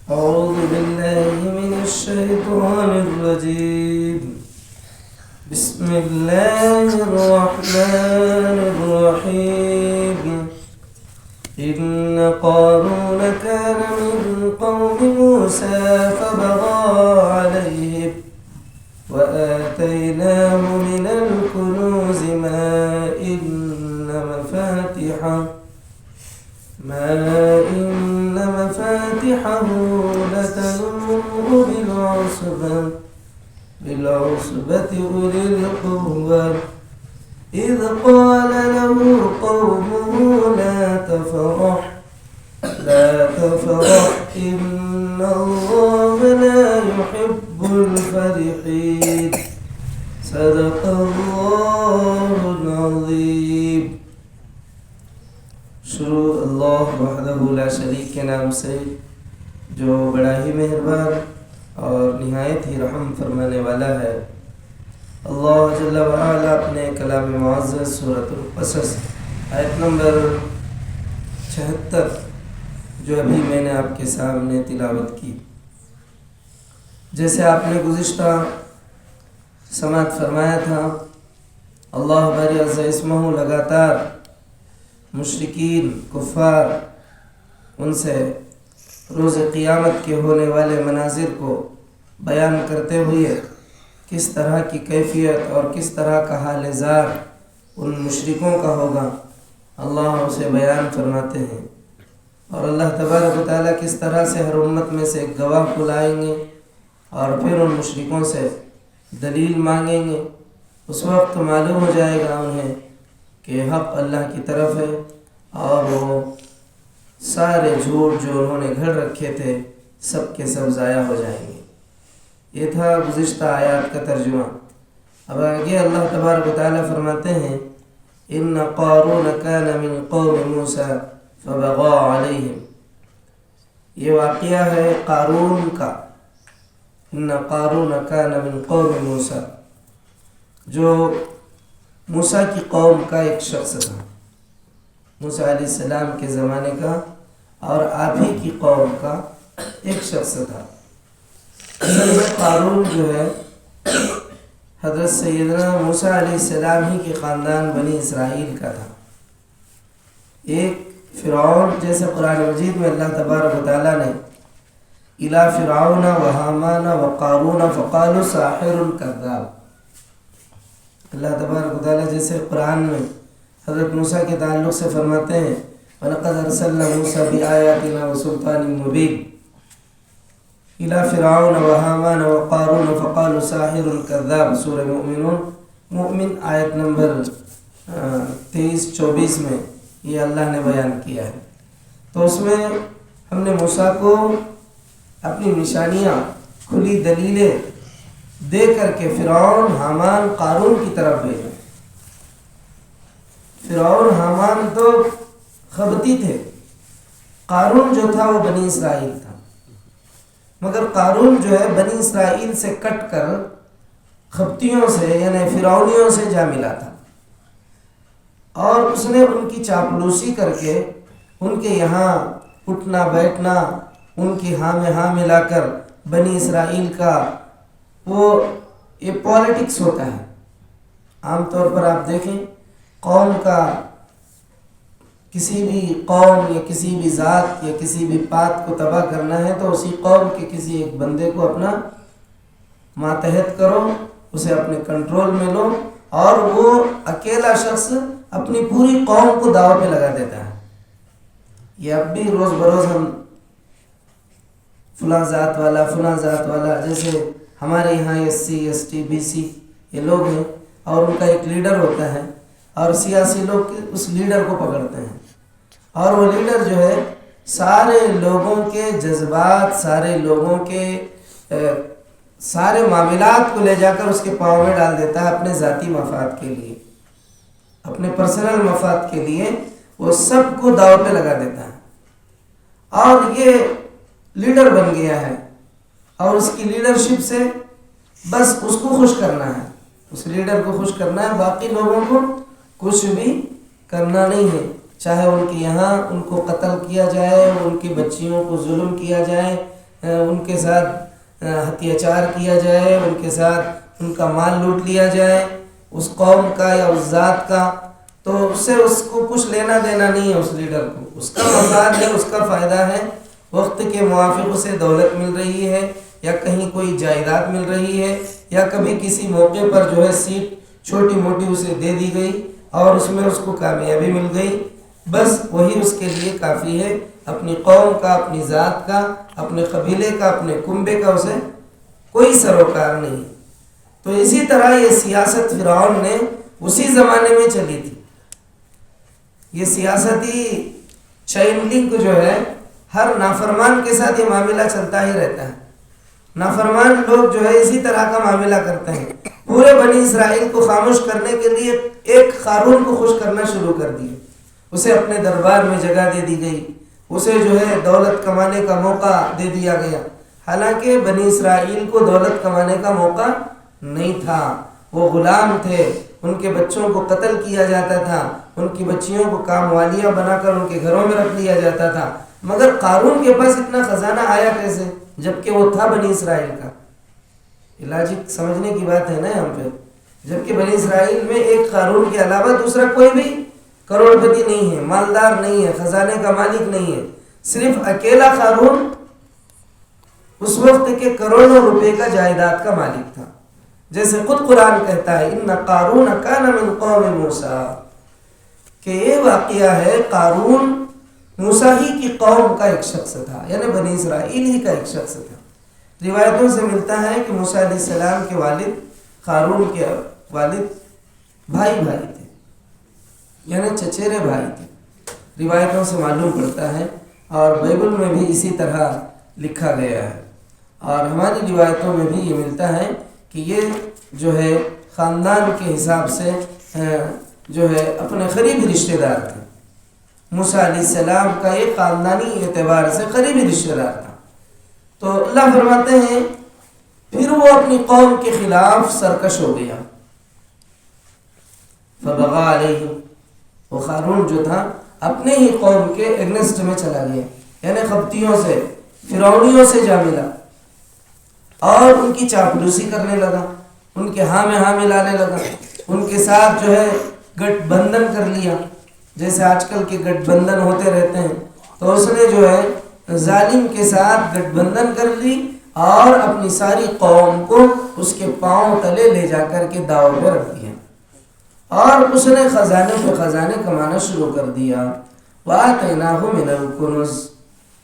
أعوذ بالله من الشيطان الرجيم. بسم الله الرحمن الرحيم. إن قارون كان من قوم موسى فبغى عليهم وآتيناه من الكنوز ما إن مفاتحه لتنوء بالعصبة أولي القوة إذ قال له قومه لا تفرح إن الله لا يحب الفرحين. صدق الله العظيم. شروع اللہ وحدہ لا شریک کے نام سے جو بڑا ہی مہربان اور نہایت ہی رحم فرمانے والا ہے. اللہ جل وعلا اپنے کلام معزز سورۃ القصص آیت نمبر 76 جو ابھی میں نے آپ کے سامنے تلاوت کی، جیسے آپ نے گزشتہ سماعت فرمایا تھا، اللہ باری عز اسمہ لگاتار مشرکین کفار ان سے روز قیامت کے ہونے والے مناظر کو بیان کرتے ہوئے کس طرح کی کیفیت اور کس طرح کا حال زار ان مشرکوں کا ہوگا اللہ اسے بیان فرماتے ہیں. اور اللہ تبارک و تعالیٰ کس طرح سے ہر امت میں سے ایک گواہ کو لائیں گے اور پھر ان مشرکوں سے دلیل مانگیں گے. اس وقت معلوم ہو جائے گا انہیں کہ حق اللہ کی طرف ہے اور وہ سارے جھوٹ جو انہوں نے گھڑ رکھے تھے سب کے سب ضائع ہو جائیں گے. یہ تھا گزشتہ آیات کا ترجمہ. اب آگے اللہ تبارک و تعالیٰ فرماتے ہیں ان قارون کان من قوم موسیٰ فبغى علیہم. یہ واقعہ ہے قارون کا. ان قارون کان من قوم موسیٰ، جو موسیٰ کی قوم کا ایک شخص تھا، موسیٰ علیہ السلام کے زمانے کا اور آپ ہی کی قوم کا ایک شخص تھا. اصل میں قارون جو ہے حضرت سیدنا موسیٰ علیہ السلام ہی کے خاندان بنی اسرائیل کا تھا. ایک فرعون، جیسے قرآن مجید میں اللہ تبارک و تعالیٰ نے اِلیٰ فرعون وحامان وقارون فقالوا ساحر کذاب، اللہ تبارک و تعالیٰ جیسے قرآن میں حضرت موسیٰ کے تعلق سے فرماتے ہیں وَلَقَدْ أَرْسَلْنَا مُوسَىٰ بِآيَاتِنَا وَسُلْطَانٍ مُبِينٍ اِلیٰ فرعون وحامان وقارون فقالوا ساحر کذاب. سورہ مومن آیت نمبر 23-24 میں یہ اللہ نے بیان کیا ہے. تو اس میں ہم نے موسیٰ کو اپنی نشانیاں، کھلی دلیلیں دے کر کے فرعون، حامان، قارون کی طرف بھیجا. فرعون حامان تو خبتی تھے، قارون جو تھا وہ بنی اسرائیل تھا، مگر قارون جو ہے بنی اسرائیل سے کٹ کر خبتیوں سے یعنی فرعونیوں سے جا ملا تھا، اور اس نے ان کی چاپلوسی کر کے ان کے یہاں اٹھنا بیٹھنا، ان کی ہاں میں ہاں ملا کر بنی اسرائیل کا وہ یہ پالیٹکس ہوتا ہے. عام طور پر آپ دیکھیں قوم کا، کسی بھی قوم یا کسی بھی ذات یا کسی بھی بات کو تباہ کرنا ہے تو اسی قوم کے کسی ایک بندے کو اپنا ماتحت کرو، اسے اپنے کنٹرول میں لو، اور وہ اکیلا شخص اپنی پوری قوم کو داؤ پہ لگا دیتا ہے. یہ اب بھی روز بروز ہم فلاں ذات والا جیسے ہمارے یہاں SC ST BC یہ لوگ ہیں اور ان کا ایک لیڈر ہوتا ہے اور سیاسی لوگ اس لیڈر کو پکڑتے ہیں، اور وہ لیڈر جو ہے سارے لوگوں کے جذبات، سارے لوگوں کے سارے معاملات کو لے جا کر اس کے پاؤں میں ڈال دیتا ہے اپنے ذاتی مفاد کے لیے، اپنے پرسنل مفاد کے لیے وہ سب کو داؤ پہ لگا دیتا ہے. اور یہ لیڈر بن گیا ہے اور اس کی لیڈرشپ سے بس اس کو خوش کرنا ہے، اس لیڈر کو خوش کرنا ہے، باقی لوگوں کو کچھ بھی کرنا نہیں ہے. چاہے ان کے یہاں ان کو قتل کیا جائے، ان کی بچیوں کو ظلم کیا جائے، ان کے ساتھ ہتھیار چار کیا جائے، ان کے ساتھ ان کا مال لوٹ لیا جائے، اس قوم کا یا اس ذات کا، تو اس سے اس کو کچھ لینا دینا نہیں ہے۔ اس لیڈر کو اس کا مفاد ہے، اس کا فائدہ ہے، وقت کے موافق اسے دولت مل رہی ہے، یا کہیں کوئی جائیداد مل رہی ہے، یا کبھی کسی موقع پر جو ہے سیٹ چھوٹی موٹی اسے دے دی گئی اور اس میں اس کو کامیابی مل گئی، بس وہی اس کے لیے کافی ہے۔ اپنی قوم کا، اپنی ذات کا، اپنے قبیلے کا، اپنے کنبے کا اسے کوئی سروکار نہیں۔ تو اسی طرح یہ سیاست فرعون نے اسی زمانے میں چلی تھی۔ یہ سیاستی چین لنک جو ہے، ہر نافرمان کے ساتھ یہ معاملہ چلتا ہی رہتا ہے۔ نافرمان لوگ جو ہے اسی طرح کا معاملہ کرتے ہیں۔ پورے بنی اسرائیل کو خاموش کرنے کے لیے ایک قارون کو خوش کرنا شروع کر دیا، اسے اپنے دربار میں جگہ دے دی گئی، اسے جو ہے دولت کمانے کا موقع دے دیا گیا، حالانکہ بنی اسرائیل کو دولت کمانے کا موقع نہیں تھا۔ وہ غلام تھے، ان کے بچوں کو قتل کیا جاتا تھا، ان کی بچیوں کو کام والیاں بنا کر ان کے گھروں میں رکھ لیا جاتا تھا۔ مگر قارون کے پاس اتنا خزانہ آیا کیسے، جبکہ وہ تھا بنی اسرائیل کا؟ لاجک سمجھنے کی بات ہے نا یہاں پہ۔ جبکہ بنی اسرائیل میں ایک قارون کے علاوہ دوسرا کوئی بھی کروڑ پتی نہیں ہے، مالدار نہیں ہے، خزانے کا مالک نہیں ہے، صرف اکیلا قارون اس وقت کے کروڑوں روپے کا جائیداد کا مالک تھا۔ جیسے خود قرآن کہتا ہے ان قارون کان من قوم موسیٰ، کہ یہ واقعہ ہے قارون موسیٰ ہی کی قوم کا ایک شخص تھا، یعنی بنی اسرائیل ہی کا ایک شخص تھا۔ روایتوں سے ملتا ہے کہ موسیٰ علیہ السلام کے والد قارون کے والد بھائی تھے، یعنی چچیرے بھائی تھے، روایتوں سے معلوم پڑتا ہے، اور بائبل میں بھی اسی طرح لکھا گیا ہے، اور ہماری روایتوں میں بھی یہ ملتا ہے کہ یہ جو ہے خاندان کے حساب سے جو ہے اپنے قریبی رشتہ دار تھے۔ موسیٰ علیہ السلام کا یہ خاندانی اعتبار سے قریبی رشتہ دار تھا۔ تو اللہ فرماتے ہیں پھر وہ اپنی قوم کے خلاف سرکش ہو گیا، فبغى علیہ، وہ قارون جو تھا اپنے ہی قوم کے اگنسٹ میں چلا گیا، یعنی قبطیوں سے، فرعونیوں سے جا ملا، اور ان کی چاپلوسی کرنے لگا، ان کے ہاں میں ہاں ملانے لگا، ان کے ساتھ جو ہے گٹھ بندھن کر لیا، جیسے آج کل کے گٹھ بندھن ہوتے رہتے ہیں۔ تو اس نے جو ہے ظالم کے ساتھ گٹھ بندھن کر لی اور اپنی ساری قوم کو اس کے پاؤں تلے لے جا کر کے داؤ پہ رکھ دیا، اور اس نے خزانے پہ خزانے کمانا شروع کر دیا۔ وَآتَيْنَاهُ مِنَ الْكُنُوزِ،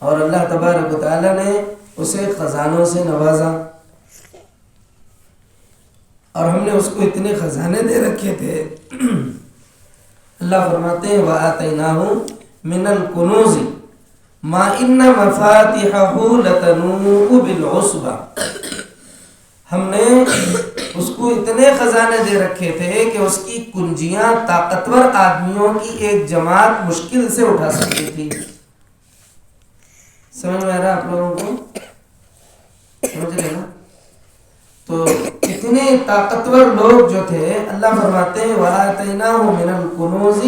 اور اللہ تبارک و تعالیٰ نے اسے خزانوں سے نوازا، اور ہم نے اس کو اتنے خزانے دے رکھے تھے۔ اللہ فرماتے ہیں وَآتَيْنَاهُ مِنَ الْكُنُوزِ مَا إِنَّ مَفَاتِحَهُ لَتَنُوءُ بِالْعُصْبَةِ، ہم نے اس کو اتنے خزانے دے رکھے تھے کہ اس کی کنجیاں طاقتور آدمیوں کی ایک جماعت مشکل سے اٹھا سکتی تھی۔ سمجھ میں آ رہا آپ لوگوں کو؟ سمجھ رہے نا؟ تو اتنے طاقتور لوگ جو تھے، اللہ فرماتے ہیں وَآتَيْنَاهُ مِنَ الْكُنُوزِ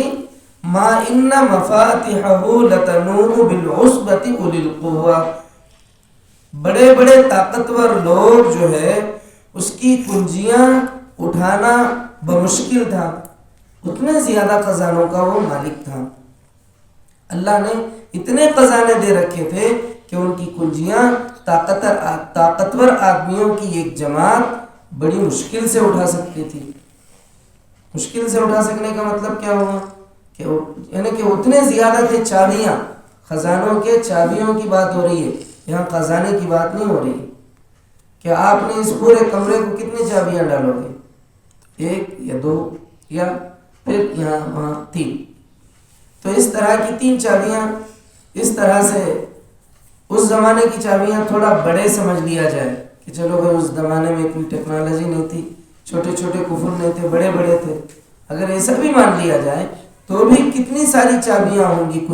مَا إِنَّ مَفَاتِحَهُ لَتَنُوءُ بِالْعُصْبَةِ أُولِي الْقُوَّةِ، بڑے بڑے طاقتور لوگ جو ہے اس کی کنجیاں اٹھانا بمشکل تھا، اتنے زیادہ خزانوں کا وہ مالک تھا۔ اللہ نے اتنے خزانے دے رکھے تھے کہ ان کی کنجیاں طاقتور آدمیوں کی ایک جماعت بڑی مشکل سے اٹھا سکتی تھی۔ مشکل سے اٹھا سکنے کا مطلب کیا ہوا کہ یعنی کہ اتنے زیادہ تھے چابیاں، خزانوں کے چابیوں کی بات ہو رہی ہے، یہاں خزانے کی بات نہیں ہو رہی کہ آپ نے اس پورے کمرے کو کتنی چابیاں ڈالو گے، ایک یا دو یا پھر یہاں وہاں تین، تو اس طرح کی تین چابیاں، اس طرح سے اس زمانے کی چابیاں تھوڑا بڑے سمجھ لیا جائے کہ چلو بھائی اس زمانے میں اتنی ٹیکنالوجی نہیں تھی، چھوٹے چھوٹے قفل نہیں تھے، بڑے بڑے تھے، اگر ایسا بھی مان لیا جائے تو بھی کتنی ساری چابیاں ہوں گی۔